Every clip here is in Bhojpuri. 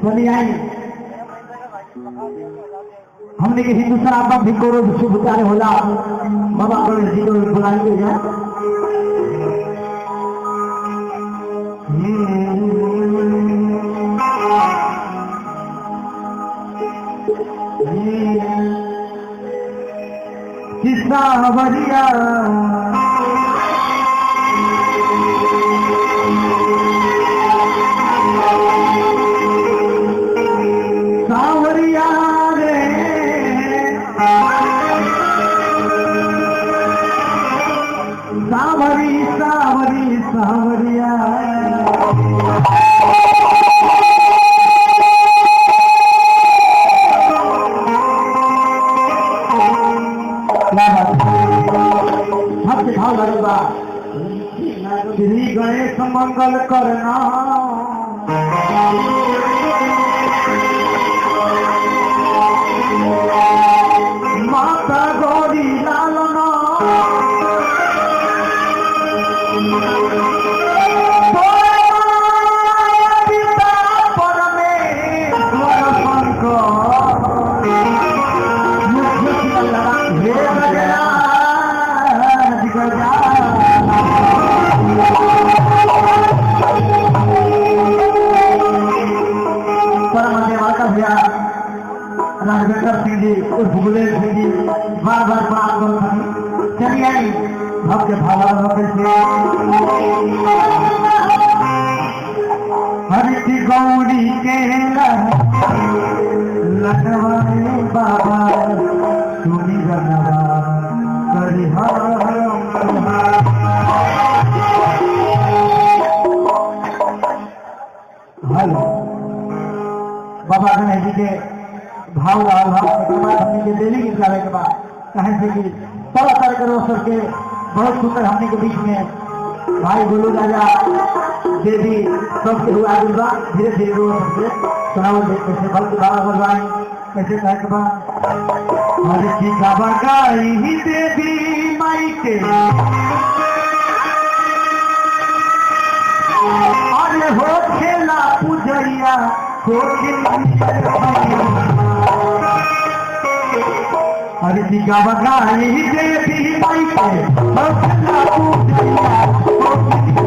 चलिए आई हमने के हिंदुस्तान आपका भी गौरव शुभ कार्य होला बाबा गणेश जी को बुलाएंगे जाए सावरिया सावरिया रे सावरी सावरी सावरिया श्री गणेश मंगल करना माता गौरी लालना पिता परमेश्वर राघवेंद्र सिंह जी और भूलेश सिंह जी बार बार प्रणाम करो चलिए आई भक्त भावा हरिति गौरी के लखवाए बाबा सुनी गनवा करी हेलो बाबा गणेश जी के भाव हमने के डेली गीत गावे के बाद कहे से कि तरह तरह के रोसर के बहुत सुंदर हमने के बीच में भाई बोलू राजा देवी सबके हुआ बा धीरे धीरे रो सबसे सुनाओ कैसे फल की भाव बलवाई कैसे कहे के बाद हर की गावा गाई ही देवी माई के अरे हो खेला पूजैया हो हर की गावा गाई देवी माई के हो खेला पूजैया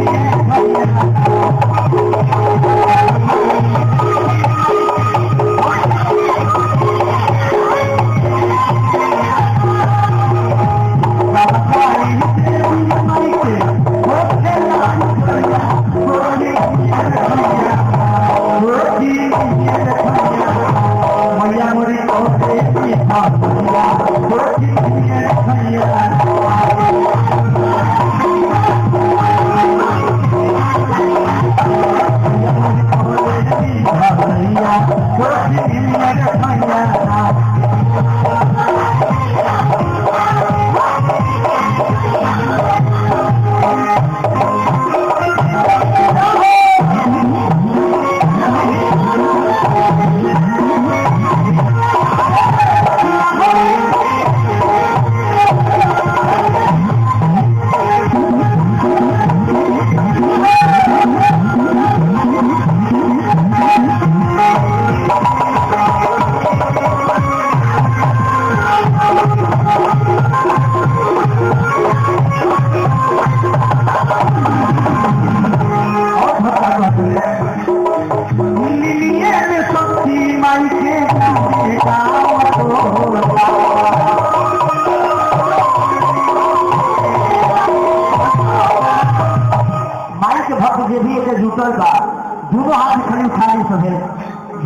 दोनों हाथ खाली उठाई सभे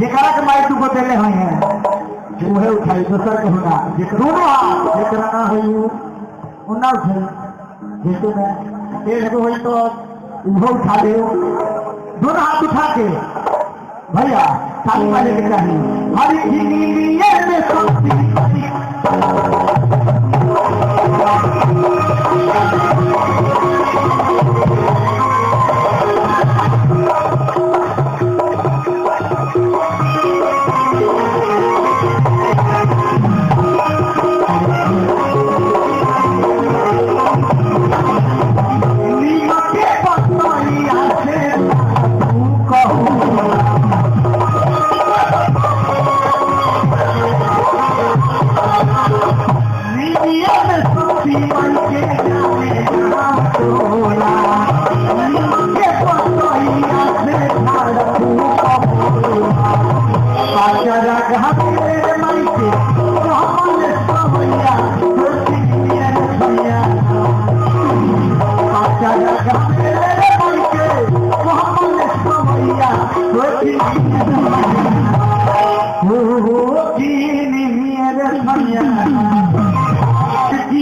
जेकरा के माई तू बतेले हुई है उहे उठाई दोसर के होना दोनों हाथ जेकरा ना हुई उन्ना उठाई जैसे में एक हुई तो उहो उठा दे दोनों हाथ उठा के भैया ताली मारे के चाहिए हरी जिंदगी में शक्ति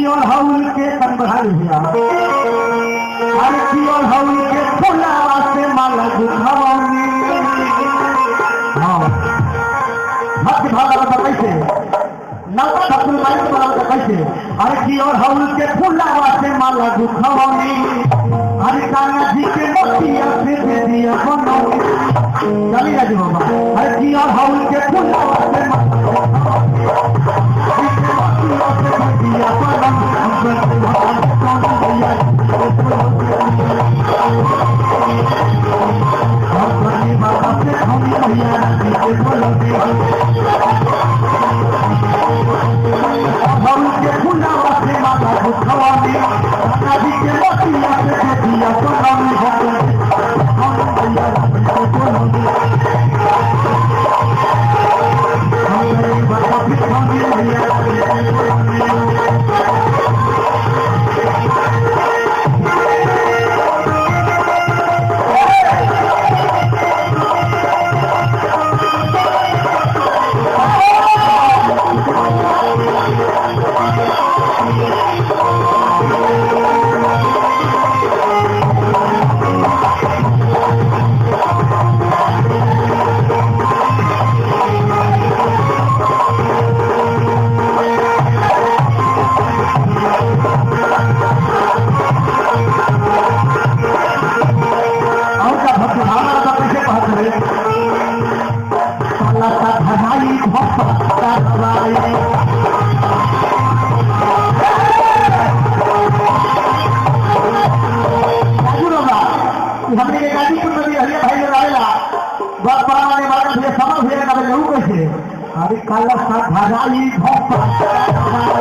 और हाउल के संभाल दिया और हाउल के फुलावा से माला दुखावानी हाँ भक्त भागा बता कैसे नौका भक्त मालिक के बता कैसे अरे और हाउल के फुलावा से माला दुखावानी अरे कान्हा जी के मोतिया से दे दिया बनो चली जा बाबा अरे और हाउल के फुलावा से हमने के गाड़ी को नदी हरिया भाई लगावेला बहुत बड़ा माने बात है समझ हुए ना लहू कैसे अरे काला सा धराई भक्त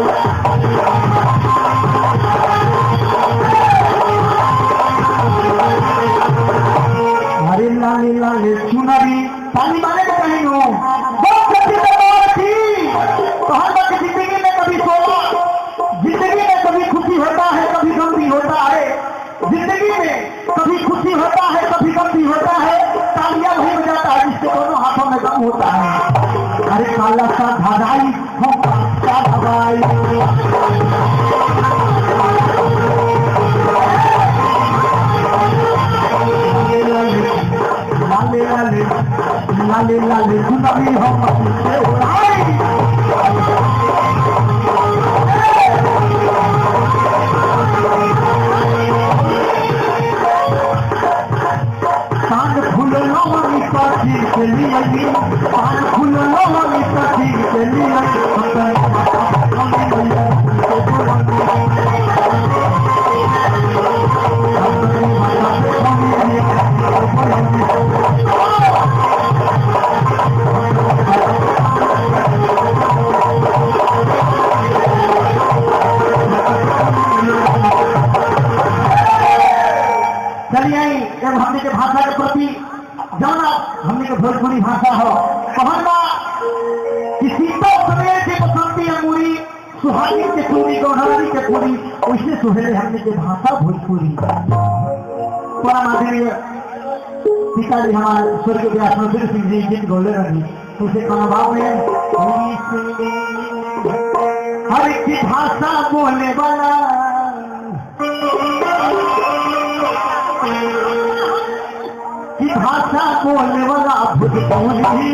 अरे लाली लाली चुनरी पानी माने को कहीं हो बहुत सच्ची बात थी तो हर बात जिंदगी में कभी सोचा जिंदगी में कभी खुशी होता है कभी गम भी होता है जिंदगी में कभी खुशी होता है कभी गम भी होता है तालियां भी बजाता है जिसके दोनों हाथों में गम होता है अरे काला सा धराई का धराई लाले लाले लाले लाले गुलाबी हम के लिए पान खुलना वाली सखी के लिए चलिए जब हमने के भाषा के प्रति जाना हमने के भोजपुरी भाषा हो कहना किसी तो समय के बसंती अंगूरी सुहानी के चूड़ी गौहरी के पूरी वैसे सुहेले हमने के भाषा भोजपुरी पूरा माधुर्य पिताजी हमारे स्वर्गीय व्यास नरसिंह सिंह जी गीत गौले रही उसे कनाभाव में हर एक की भाषा बोलने वाला की भाषा बोलने वाला भोजपुरी